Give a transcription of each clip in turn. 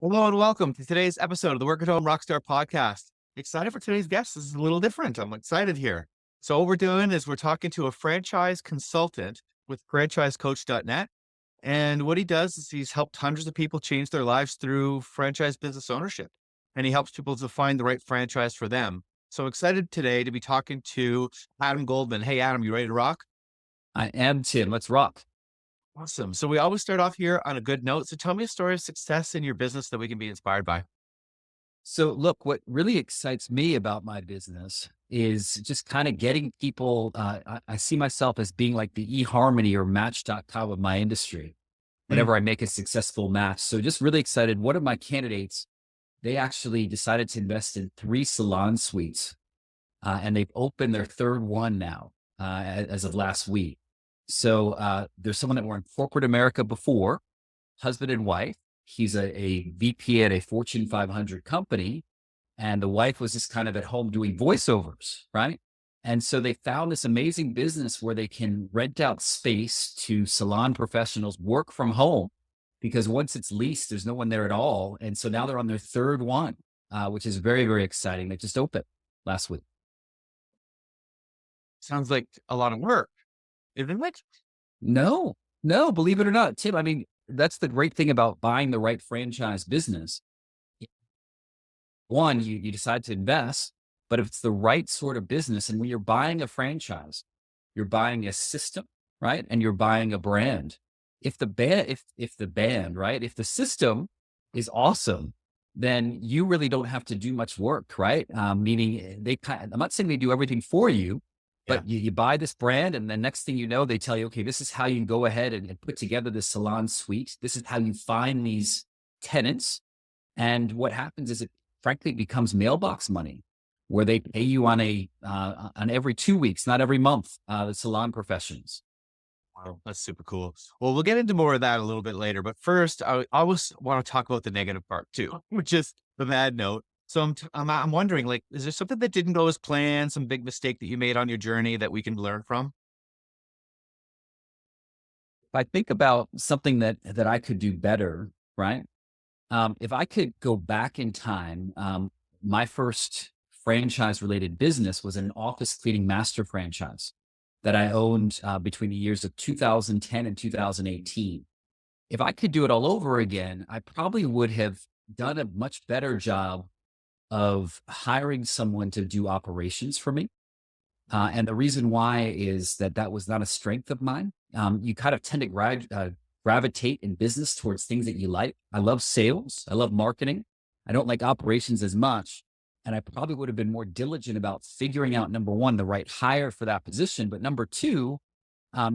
Hello and welcome to today's episode of the Work at Home Rockstar Podcast. Excited for today's guest. This is a little different. I'm excited here. So what we're doing is we're talking to a franchise consultant with franchisecoach.net. And what he does is he's helped hundreds of people change their lives through franchise business ownership. And he helps people to find the right franchise for them. So excited today to be talking to Adam Goldman. Hey, Adam, you ready to rock? I am, Tim. Let's rock. Awesome. So we always start off here on a good note. So tell me a story of success in your business that we can be inspired by. So, look, what really excites me about my business is just kind of getting people. I see myself as being like the eHarmony or Match.com of my industry Mm. whenever I make a successful match. So, just really excited. One of my candidates, they actually decided to invest in 3 salon suites, and they've opened their third one now as of last week. So, there's someone that were in corporate America before, husband and wife. He's a VP at a Fortune 500 company, and the wife was just kind of at home doing voiceovers, right? And so they found this amazing business where they can rent out space to salon professionals, work from home, because once it's leased, there's no one there at all. And so now they're on their third one, which is very, very exciting. They just opened last week. Sounds like a lot of work, isn't it? No, no, believe it or not, Tim. I mean, that's the great thing about buying the right franchise business. One, you decide to invest, but if it's the right sort of business, and when you're buying a franchise, you're buying a system, right? And you're buying a brand. If the band, right? If the system is awesome, then you really don't have to do much work, right? Meaning I'm not saying they do everything for you, Yeah. but you buy this brand, and the next thing you know, they tell you, okay, this is how you can go ahead and put together this salon suite. This is how you find these tenants. And what happens is it frankly becomes mailbox money where they pay you on every 2 weeks, not every month, the salon professions. Wow. That's super cool. Well, we'll get into more of that a little bit later. But first, I always want to talk about the negative part too, which is the bad note. So I'm wondering, like, is there something that didn't go as planned, some big mistake that you made on your journey that we can learn from? If I think about something that I could do better, right? If I could go back in time, my first franchise related business was an office cleaning master franchise that I owned between the years of 2010 and 2018. If I could do it all over again, I probably would have done a much better job of hiring someone to do operations for me. And the reason why is that was not a strength of mine. You kind of tend to gravitate in business towards things that you like. I love sales. I love marketing. I don't like operations as much. And I probably would have been more diligent about figuring out, number one, the right hire for that position. But number two,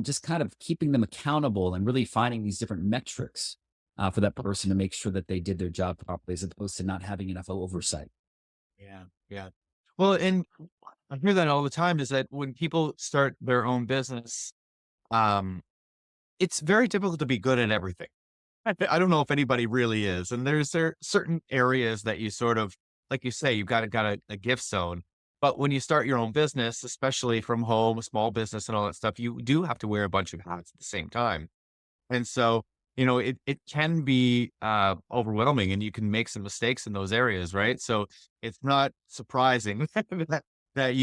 just kind of keeping them accountable and really finding these different metrics for that person to make sure that they did their job properly, as opposed to not having enough oversight. Yeah. Yeah. Well, and I hear that all the time is that when people start their own business, um, it's very difficult to be good at everything. I don't know if anybody really is. And there certain areas that you sort of, like you say, you've got a gift zone. But when you start your own business, especially from home, a small business and all that stuff, you do have to wear a bunch of hats at the same time. And so, it can be overwhelming and you can make some mistakes in those areas, right? So it's not surprising that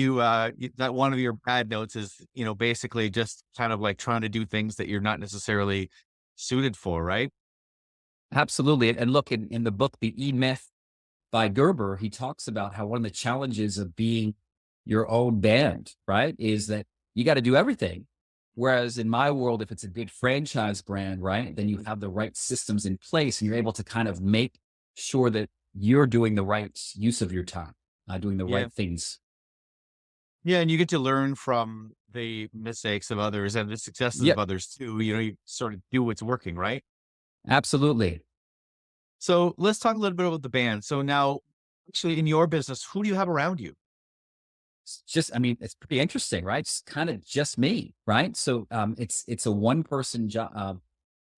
one of your bad notes is, basically just kind of like trying to do things that you're not necessarily suited for, right? Absolutely. And look, in the book, The E Myth by Gerber, he talks about how one of the challenges of being your own band, right, is that you got to do everything. Whereas in my world, if it's a good franchise brand, right, then you have the right systems in place and you're able to kind of make sure that you're doing the right use of your time, doing the Yeah. right things. Yeah. And you get to learn from the mistakes of others and the successes of Yep, others too. You sort of do what's working, right? absolutely. So let's talk a little bit about the band. So now, actually, in your business, who do you have around you? I mean, it's pretty interesting, right? It's kind of just me, right? So it's a one person job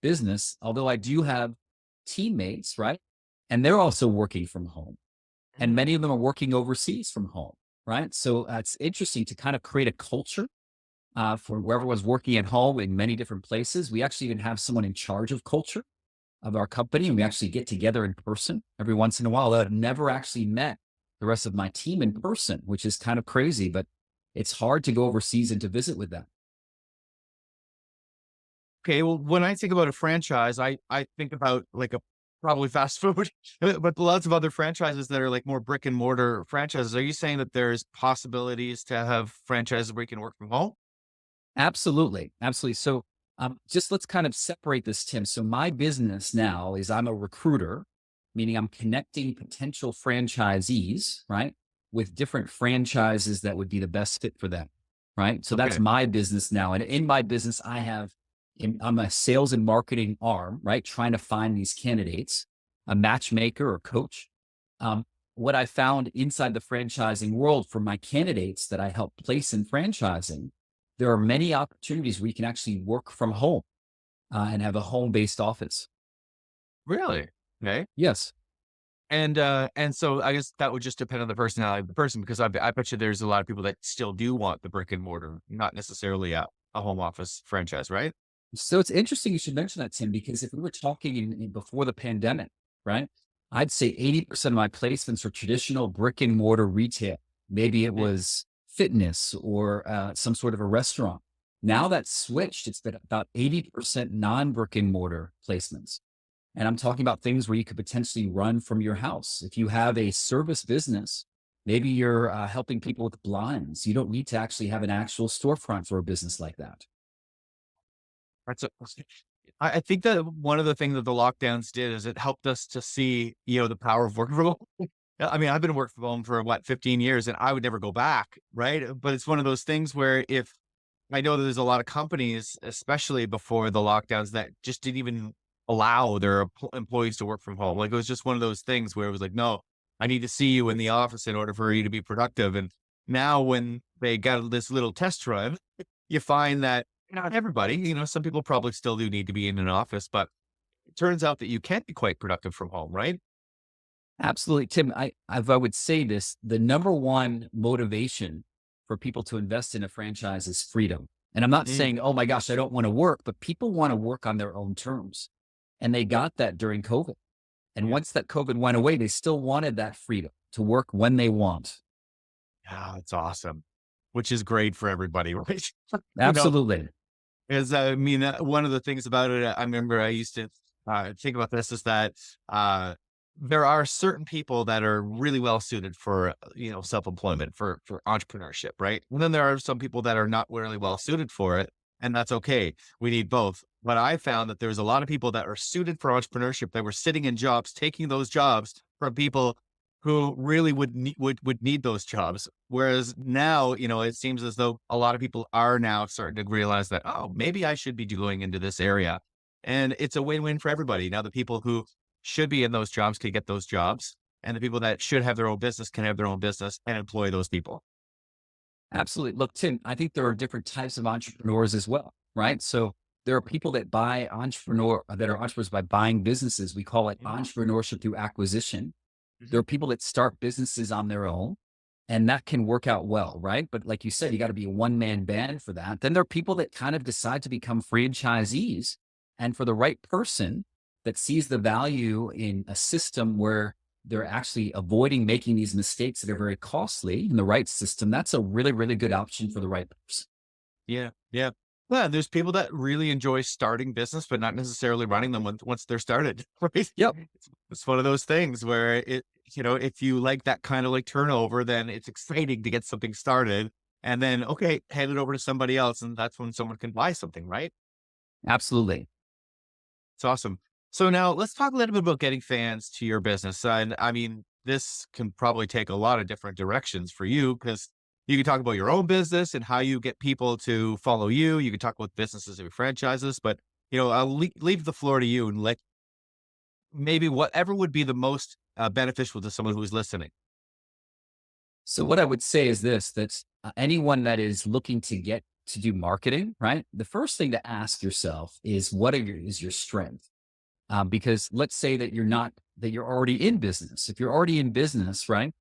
business, although I do have teammates, right? And they're also working from home. And many of them are working overseas from home, right? So it's interesting to kind of create a culture for where everyone's working at home in many different places. We actually even have someone in charge of culture of our company, and we actually get together in person every once in a while. I've never actually met the rest of my team in person, which is kind of crazy, but it's hard to go overseas and to visit with them. Okay, well, when I think about a franchise, I think about like a probably fast food, but lots of other franchises that are like more brick and mortar franchises. Are you saying that there's possibilities to have franchises where you can work from home? Absolutely. Absolutely. So just let's kind of separate this, Tim. So my business now is I'm a recruiter, meaning I'm connecting potential franchisees, right, with different franchises that would be the best fit for them. Right. So that's Okay. my business now. And in my business, I'm a sales and marketing arm, right, trying to find these candidates, a matchmaker or coach. Um, what I found inside the franchising world for my candidates that I help place in franchising, there are many opportunities where you can actually work from home and have a home-based office. Really? Okay. Yes. And so I guess that would just depend on the personality of the person because I bet you there's a lot of people that still do want the brick and mortar, not necessarily a home office franchise, right? So it's interesting you should mention that, Tim, because if we were talking before the pandemic, right, I'd say 80% of my placements are traditional brick and mortar retail. Maybe it Yeah. was fitness or some sort of a restaurant. Now that's switched. It's been about 80% non brick and mortar placements. And I'm talking about things where you could potentially run from your house. If you have a service business, maybe you're helping people with blinds. You don't need to actually have an actual storefront for a business like that. That's a I think that one of the things that the lockdowns did is it helped us to see, the power of working from home. Yeah, I mean, I've been working from home for what, 15 years and I would never go back, right? But it's one of those things where if I know that there's a lot of companies, especially before the lockdowns, that just didn't even allow their employees to work from home. Like it was just one of those things where it was like, no, I need to see you in the office in order for you to be productive. And now when they got this little test run, you find that not everybody, some people probably still do need to be in an office, but it turns out that you can be quite productive from home, right? Absolutely. Tim, if I would say this, the number one motivation for people to invest in a franchise is freedom. And I'm not Mm, saying, oh my gosh, I don't want to work, but people want to work on their own terms. And they got that during COVID. And yeah. once that COVID went away, they still wanted that freedom to work when they want. Yeah, that's awesome. Which is great for everybody, right? you know, Absolutely. Is I mean, one of the things about it, I remember I used to think about this is that uh, there are certain people that are really well suited for self employment for entrepreneurship, right? And then there are some people that are not really well suited for it, and that's okay. We need both. But I found that there's a lot of people that are suited for entrepreneurship that were sitting in jobs, taking those jobs from people who really would need those jobs. Whereas now, it seems as though a lot of people are now starting to realize that, oh, maybe I should be going into this area. And it's a win-win for everybody. Now the people who should be in those jobs can get those jobs. And the people that should have their own business can have their own business and employ those people. Absolutely. Look, Tim, I think there are different types of entrepreneurs as well, right? So there are people that that are entrepreneurs by buying businesses. We call it Mhm, entrepreneurship through acquisition. There mhm. are people that start businesses on their own, and that can work out well, right? But like you said, you got to be a one-man band for that. Then there are people that kind of decide to become franchisees. And for the right person that sees the value in a system where they're actually avoiding making these mistakes that are very costly in the right system, that's a really, really good option for the right person. Yeah. Yeah. Yeah. There's people that really enjoy starting business, but not necessarily running them once they're started. Right. Yep. It's one of those things where if you like that kind of like turnover, then it's exciting to get something started and then, okay, hand it over to somebody else. And that's when someone can buy something, right? Absolutely. It's awesome. So now let's talk a little bit about getting fans to your business. And I mean, this can probably take a lot of different directions for you because you can talk about your own business and how you get people to follow you. You can talk about businesses and franchises, but I'll leave the floor to you and let maybe whatever would be the most beneficial to someone who's listening. So what I would say is this, that anyone that is looking to get to do marketing, right? The first thing to ask yourself is is your strength? Because let's say that you're already in business. If you're already in business, right?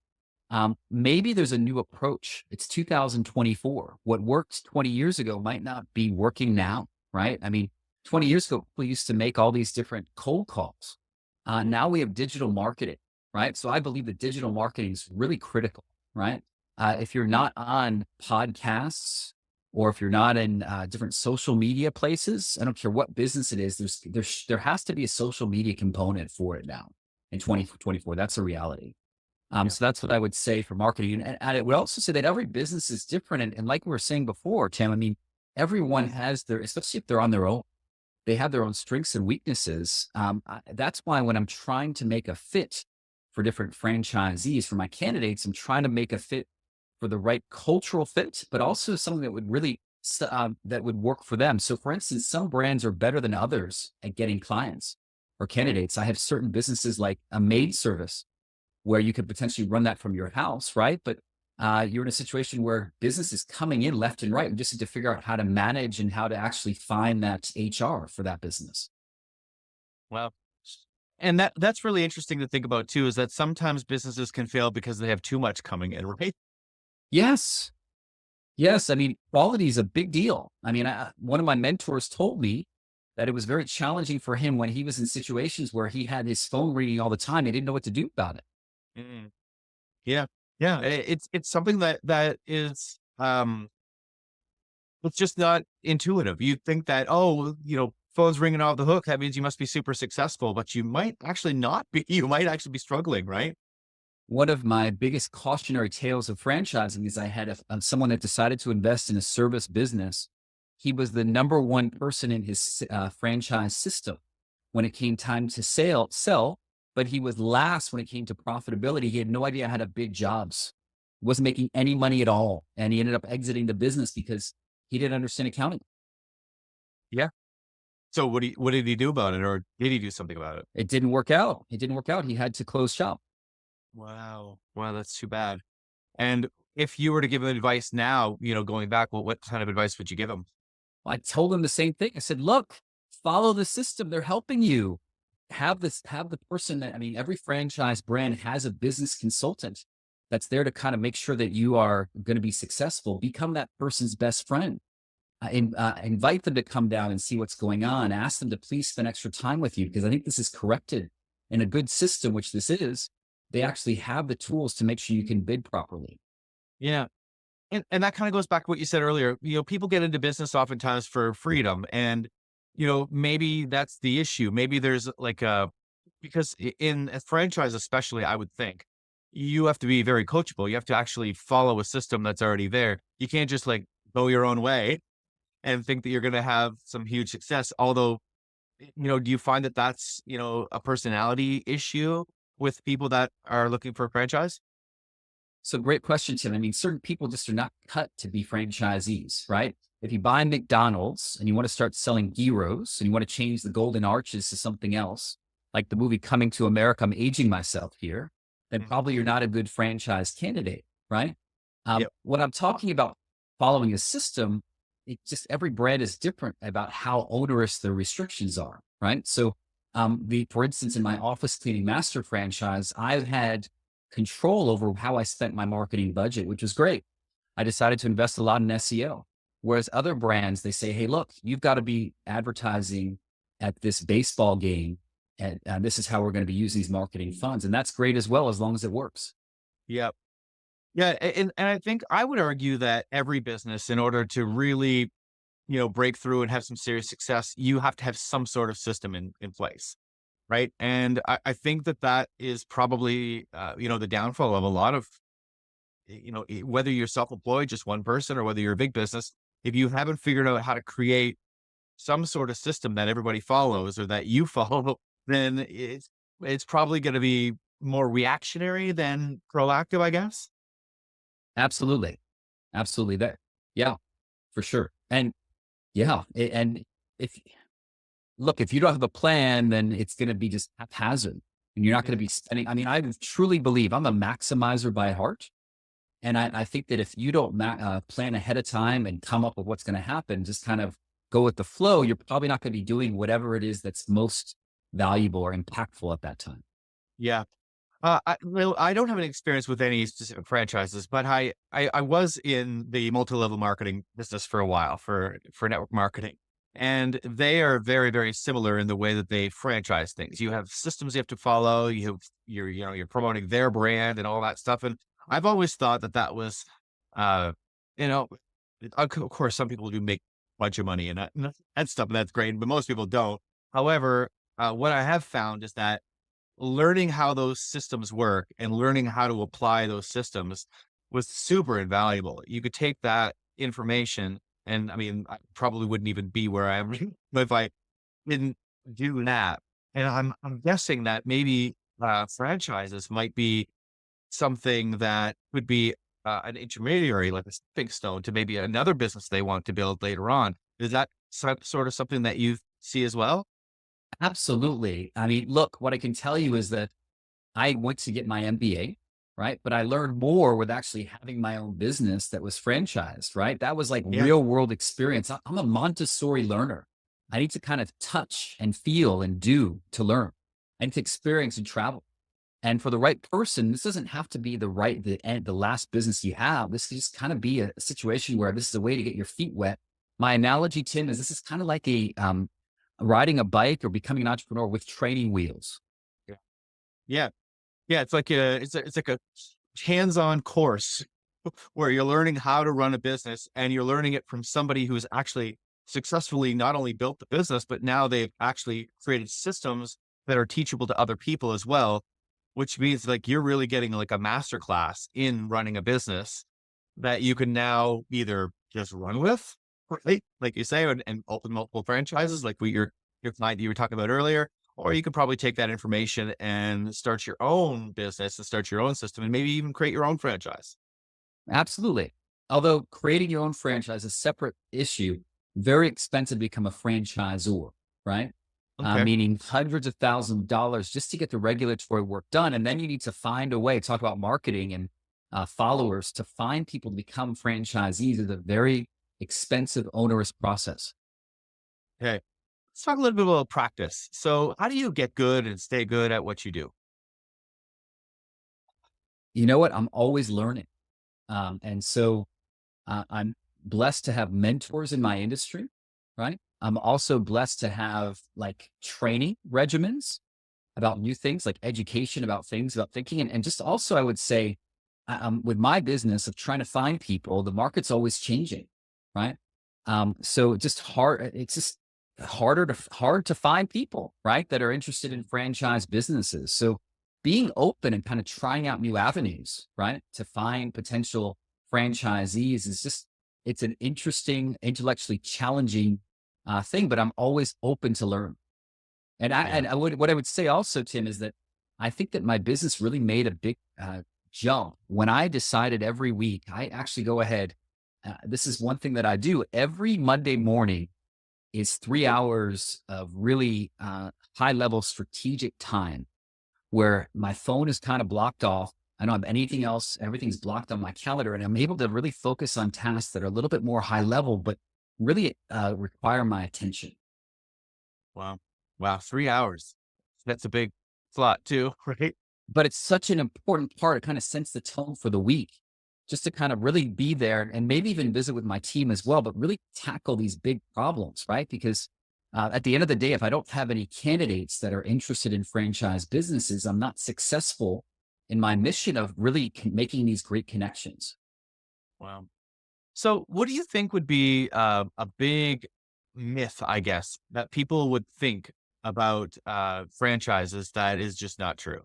Maybe there's a new approach. It's 2024. What worked 20 years ago might not be working now, right? I mean, 20 years ago, we used to make all these different cold calls. Now we have digital marketing, right? So I believe that digital marketing is really critical, right? If you're not on podcasts or if you're not in different social media places, I don't care what business it is, there has to be a social media component for it now in 2024. That's a reality. Yeah. So that's what I would say for marketing. And I would also say that every business is different. And like we were saying before, Tim, I mean, everyone has their, especially if they're on their own, they have their own strengths and weaknesses. That's why when I'm trying to make a fit for different franchisees, for my candidates, I'm trying to make a fit for the right cultural fit, but also something that would really that would work for them. So, for instance, some brands are better than others at getting clients or candidates. I have certain businesses like a maid service where you could potentially run that from your house, right? But you're in a situation where business is coming in left and right. We just need to figure out how to manage and how to actually find that HR for that business. Well, and that's really interesting to think about too, is that sometimes businesses can fail because they have too much coming in, right? Yes. Yes. I mean, quality is a big deal. I mean, one of my mentors told me that it was very challenging for him when he was in situations where he had his phone ringing all the time. He didn't know what to do about it. Mm. Yeah. Yeah. It's something that is, it's just not intuitive. You think that, oh, phone's ringing off the hook. That means you must be super successful, but you might actually not be. You might actually be struggling, right? One of my biggest cautionary tales of franchising is I had someone that decided to invest in a service business. He was the number one person in his franchise system when it came time to sell, but he was last when it came to profitability. He had no idea how to bid jobs. He wasn't making any money at all. And he ended up exiting the business because he didn't understand accounting. Yeah. So what did he do about it, or did he do something about it? It didn't work out. It didn't work out. He had to close shop. Wow. Wow, that's too bad. And if you were to give him advice now, going back, what kind of advice would you give him? I told him the same thing. I said, look, follow the system. They're helping you. Have the person that, I mean, every franchise brand has a business consultant that's there to kind of make sure that you are going to be successful. Become that person's best friend. Invite them to come down and see what's going on. Ask them to please spend extra time with you because I think this is corrected in a good system, which this is. They actually have the tools to make sure you can bid properly. Yeah. And that kind of goes back to what you said earlier. People get into business oftentimes for freedom. And, maybe that's the issue. Maybe there's like because in a franchise, especially, I would think you have to be very coachable. You have to actually follow a system that's already there. You can't just like go your own way and think that you're going to have some huge success. Although, do you find that that's, a personality issue with people that are looking for a franchise? So great question, Tim. I mean, certain people just are not cut to be franchisees, right? If you buy McDonald's and you want to start selling gyros and you want to change the golden arches to something else, like the movie Coming to America, I'm aging myself here, then Mhm. probably you're not a good franchise candidate, right? Yep. When I'm talking about following a system, it just every brand is different about how onerous the restrictions are, right? So, for instance, in my office cleaning master franchise, I've had control over how I spent my marketing budget, which was great. I decided to invest a lot in SEO. Whereas other brands, they say, hey, look, you've got to be advertising at this baseball game. And this is how we're going to be using these marketing funds. And that's great as well, as long as it works. Yep. Yeah. And I think I would argue that every business, in order to really, break through and have some serious success, you have to have some sort of system in place. Right. And I think that is probably, the downfall of a lot of, whether you're self-employed, just one person, or whether you're a big business, if you haven't figured out how to create some sort of system that everybody follows or that you follow, then it's probably going to be more reactionary than proactive, I guess. Absolutely. Absolutely. Yeah, for sure. And yeah. And if, look, if you don't have a plan, then it's going to be just haphazard and you're not going to Mhm. be spending. I mean, I truly believe I'm a maximizer by heart. And I think that if you don't plan ahead of time and come up with what's going to happen, just kind of go with the flow, you're probably not going to be doing whatever it is that's most valuable or impactful at that time. Yeah. I don't have any experience with any specific franchises, but I was in the multi-level marketing business for a while for network marketing. And they are very, very similar in the way that they franchise things. You have systems you have to follow. You're promoting their brand and all that stuff. And I've always thought that that was, uh, you know, of course, some people do make a bunch of money and stuff, and that's great. But most people don't. However, what I have found is that learning how those systems work and learning how to apply those systems was super invaluable. You could take that information, and I mean, I probably wouldn't even be where I am if I didn't do that. And I'm guessing that maybe franchises might be something that would be an intermediary, like a stepping stone to maybe another business they want to build later on. Is that sort of something that you see as well? Absolutely. I mean, look, what I can tell you is that I went to get my MBA, right? But I learned more with actually having my own business that was franchised, right? That was like Yeah, real world experience. I'm a Montessori learner. I need to kind of touch and feel and do to learn. I need to experience and travel. And for the right person, this doesn't have to be the last business you have. This can just kind of be a situation where this is a way to get your feet wet. My analogy, Tim, is this is kind of like riding a bike or becoming an entrepreneur with training wheels. yeah, yeah. Yeah, it's like a hands-on course where you're learning how to run a business and you're learning it from somebody who's actually successfully not only built the business, but now they've actually created systems that are teachable to other people as well, which means like you're really getting like a master class in running a business that you can now either just run with, right? Like you say, and open multiple franchises, like your client that you were talking about earlier, or you could probably take that information and start your own business and start your own system and maybe even create your own franchise. Absolutely. Although creating your own franchise is a separate issue, very expensive to become a franchisor, right? Okay. Meaning hundreds of thousands of dollars just to get the regulatory work done. And then you need to find a way, talk about marketing and followers to find people to become franchisees is a very expensive, onerous process. Okay. Let's talk a little bit about practice. So how do you get good and stay good at what you do? You know what? I'm always learning. I'm blessed to have mentors in my industry, right? I'm also blessed to have like training regimens about new things, like education about things, about thinking. And just also, I would say, with my business of trying to find people, the market's always changing, right? So it's just hard to find people, right? That are interested in franchise businesses. So being open and kind of trying out new avenues, right? To find potential franchisees is just, it's an interesting, intellectually challenging thing, but I'm always open to learn. Yeah. What I would say also, Tim, is that I think that my business really made a big jump when I decided every week. I actually go ahead. This is one thing that I do every Monday morning. Is 3 hours of really high level strategic time where my phone is kind of blocked off. I don't have anything else. Everything's blocked on my calendar, and I'm able to really focus on tasks that are a little bit more high level, but really require my attention. Wow. Wow. 3 hours. That's a big slot too, right? But it's such an important part. It kind of sets the tone for the week, just to kind of really be there and maybe even visit with my team as well, but really tackle these big problems, right? Because at the end of the day, if I don't have any candidates that are interested in franchise businesses, I'm not successful in my mission of really making these great connections. Wow. So what do you think would be a big myth, I guess, that people would think about franchises that is just not true?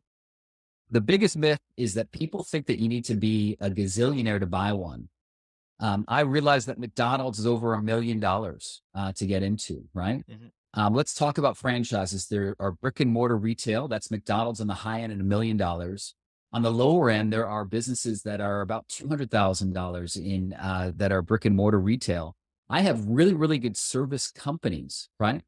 The biggest myth is that people think that you need to be a gazillionaire to buy one. I realize that McDonald's is over $1 million to get into, right? Mhm. Let's talk about franchises. There are brick and mortar retail. That's McDonald's on the high end at $1 million. On the lower end, there are businesses that are about $200,000 in that are brick and mortar retail. I have really, really good service companies, right?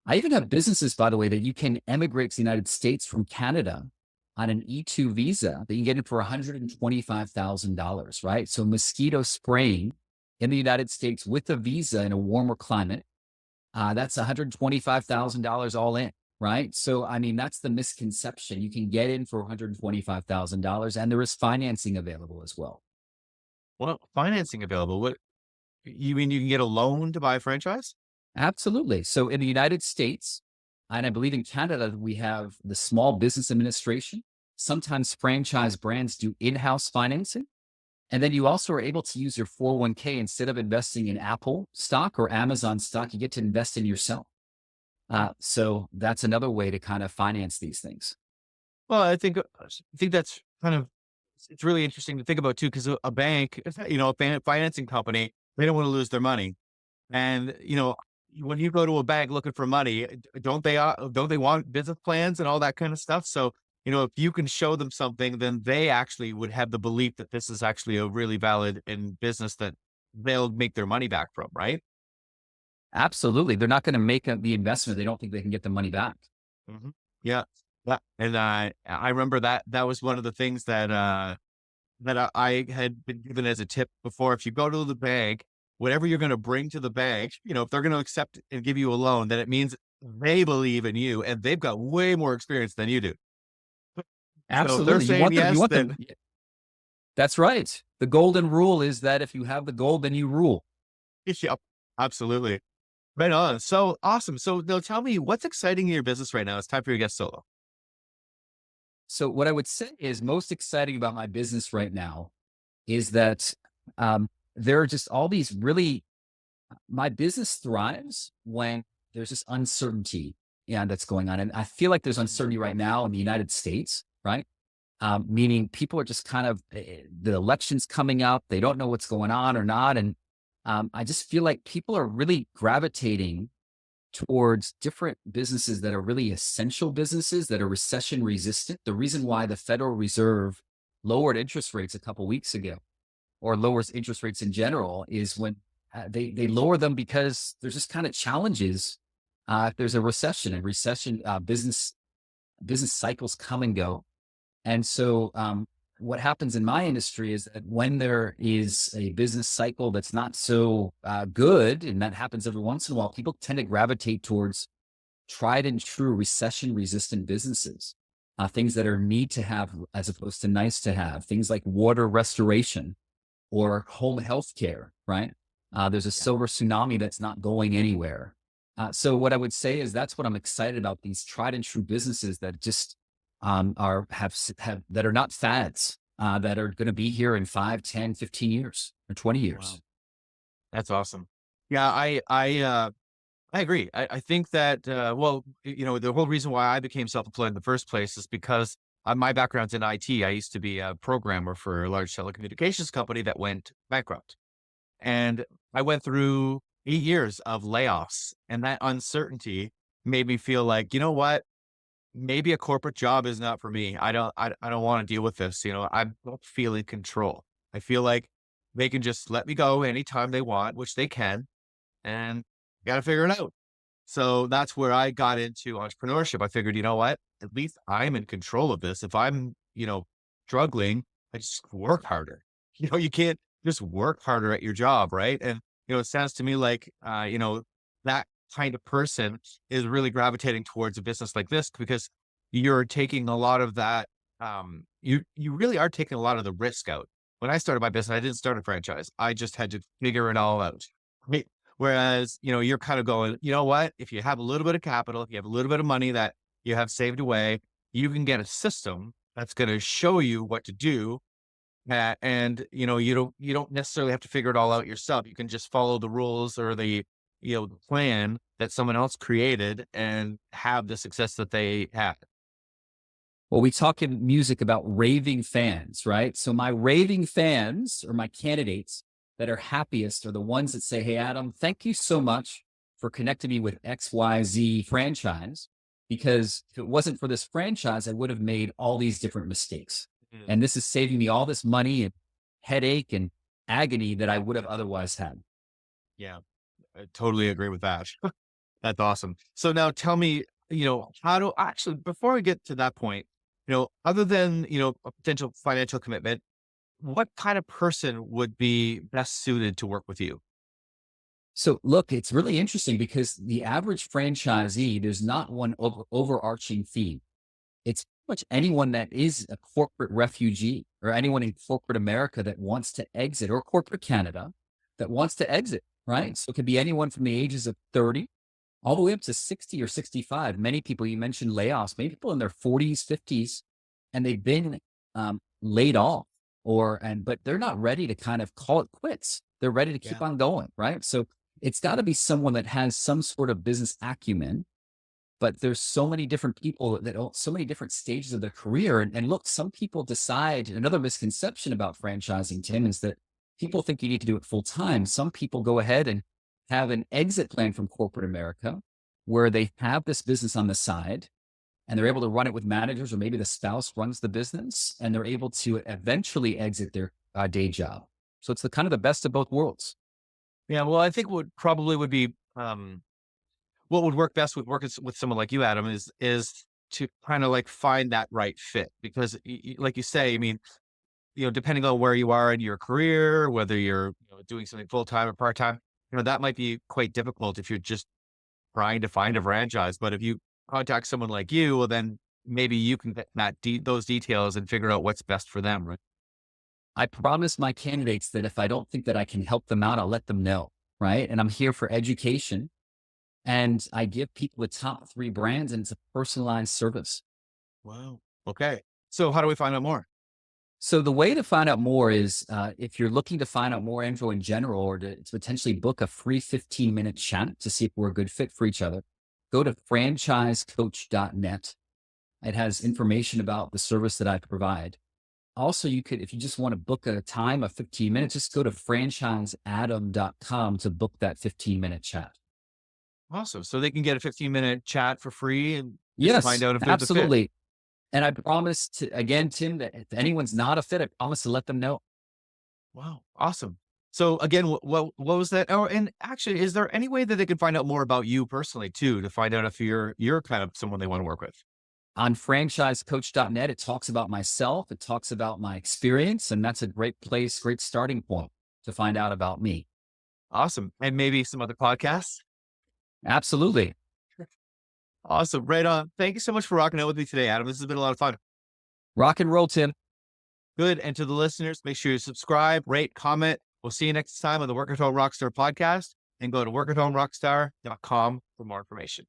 I even have businesses, by the way, that you can emigrate to the United States from Canada on an E2 visa that you get it for $125,000, right? So mosquito spraying in the United States with a visa in a warmer climate, that's $125,000 all in, right? So, I mean, that's the misconception. You can get in for $125,000 and there is financing available as well. Well, financing available. What you mean? You can get a loan to buy a franchise? Absolutely. So in the United States, and I believe in Canada, we have the Small Business Administration. Sometimes franchise brands do in-house financing. And then you also are able to use your 401k instead of investing in Apple stock or Amazon stock, you get to invest in yourself. So that's another way to kind of finance these things. Well, I think that's kind of it's really interesting to think about too, because a bank, a financing company, they don't want to lose their money. And, when you go to a bank looking for money, don't they want business plans and all that kind of stuff? So, if you can show them something, then they actually would have the belief that this is actually a really valid in business that they'll make their money back from, right? Absolutely. They're not going to make the investment. They don't think they can get the money back. Hmm. Yeah. Yeah. And I remember that was one of the things that I had been given as a tip before. If you go to the bank, whatever you're going to bring to the bank, if they're going to accept and give you a loan, then it means they believe in you and they've got way more experience than you do. So if they're Absolutely. saying You yes, want them. then That's right. The golden rule is that if you have the gold, then you rule. yep, absolutely. Right on. So awesome. So now tell me what's exciting in your business right now. It's time for your guest solo. So what I would say is most exciting about my business right now is that there are just all these really my business thrives when there's this uncertainty that's going on. And I feel like there's uncertainty right now in the United States, right? Meaning people are just kind of, the election's coming up. They don't know what's going on or not. And I just feel like people are really gravitating towards different businesses that are really essential businesses that are recession resistant. The reason why the Federal Reserve lowered interest rates a couple weeks ago or lowers interest rates in general is when they lower them because there's just kind of challenges. If there's a recession, business cycles come and go, and so what happens in my industry is that when there is a business cycle that's not so good, and that happens every once in a while, people tend to gravitate towards tried and true recession resistant businesses, things that are need to have as opposed to nice to have, things like water restoration or home health care, right? There's a Yeah. silver tsunami that's not going anywhere. So what I would say is that's what I'm excited about, these tried and true businesses that just have that are not fads, that are going to be here in 5, 10, 15 years or 20 Wow. years. That's awesome. Yeah. I agree. I think that, well, the whole reason why I became self-employed in the first place is because my background's in IT. I used to be a programmer for a large telecommunications company that went bankrupt. And I went through 8 years of layoffs, and that uncertainty made me feel like, you know what? Maybe a corporate job is not for me. I don't want to deal with this. I don't feel in control. I feel like they can just let me go anytime they want, which they can, and got to figure it out. So that's where I got into entrepreneurship. I figured, you know what? At least I'm in control of this. If I'm, struggling, I just work harder. You can't just work harder at your job, right? And, it sounds to me like, that kind of person is really gravitating towards a business like this because you're taking a lot of that. You really are taking a lot of the risk out. When I started my business, I didn't start a franchise. I just had to figure it all out. Right? Whereas, you're kind of going, you know what? If you have a little bit of capital, if you have a little bit of money that you have saved away, you can get a system that's going to show you what to do. And you don't necessarily have to figure it all out yourself. You can just follow the rules or the plan that someone else created and have the success that they had. Well, we talk in music about raving fans, right? So my raving fans or my candidates that are happiest are the ones that say, "Hey, Adam, thank you so much for connecting me with XYZ franchise. Because if it wasn't for this franchise, I would have made all these different mistakes. Mm. And this is saving me all this money and headache and agony that I would have otherwise had." Yeah, I totally agree with that. That's awesome. So now tell me, how do actually before we get to that point, other than, a potential financial commitment, what kind of person would be best suited to work with you? So look, it's really interesting because the average franchisee, there's not one overarching theme. It's pretty much anyone that is a corporate refugee or anyone in corporate America that wants to exit or corporate Canada that wants to exit. right? So it could be anyone from the ages of 30 all the way up to 60 or 65. Many people, you mentioned layoffs, many people in their 40s, 50s, and they've been laid off but they're not ready to kind of call it quits. They're ready to keep Yeah. on going, right? So it's got to be someone that has some sort of business acumen, but there's so many different people so many different stages of their career. And look, some people decide, another misconception about franchising, Tim, is that people think you need to do it full time. Some people go ahead and have an exit plan from corporate America where they have this business on the side and they're able to run it with managers, or maybe the spouse runs the business and they're able to eventually exit their day job. So it's the kind of the best of both worlds. Yeah. Well, I think would be, what would work best with working with someone like you, Adam, is to kind of like find that right fit because, like you say, I mean, depending on where you are in your career, whether you're doing something full time or part time, that might be quite difficult if you're just trying to find a franchise. But if you contact someone like you, well, then maybe you can get those details and figure out what's best for them, right? I promise my candidates that if I don't think that I can help them out, I'll let them know. Right. And I'm here for education. And I give people the top 3 brands, and it's a personalized service. Wow. Okay. So how do we find out more? So the way to find out more is if you're looking to find out more info in general, or to potentially book a free 15-minute chat to see if we're a good fit for each other, go to franchisecoach.net. It has information about the service that I provide. Also, you could, if you just want to book a time of 15 minutes, just go to franchiseadam.com to book that 15-minute chat. Awesome. So they can get a 15-minute chat for free and just find Yes, out if it's a fit. absolutely. And I promise to, again, Tim, that if anyone's not a fit, I promise to let them know. Wow. Awesome. So again, what was that? Oh, and actually, is there any way that they can find out more about you personally too, to find out if you're kind of someone they want to work with? On franchisecoach.net, it talks about myself, it talks about my experience, and that's a great place, great starting point to find out about me. Awesome. And maybe some other podcasts. Absolutely. Awesome. Right on. Thank you so much for rocking out with me today, Adam. This has been a lot of fun. Rock and roll, Tim. Good. And to the listeners, make sure you subscribe, rate, comment. We'll see you next time on the Work at Home Rockstar podcast, and go to workathomerockstar.com for more information.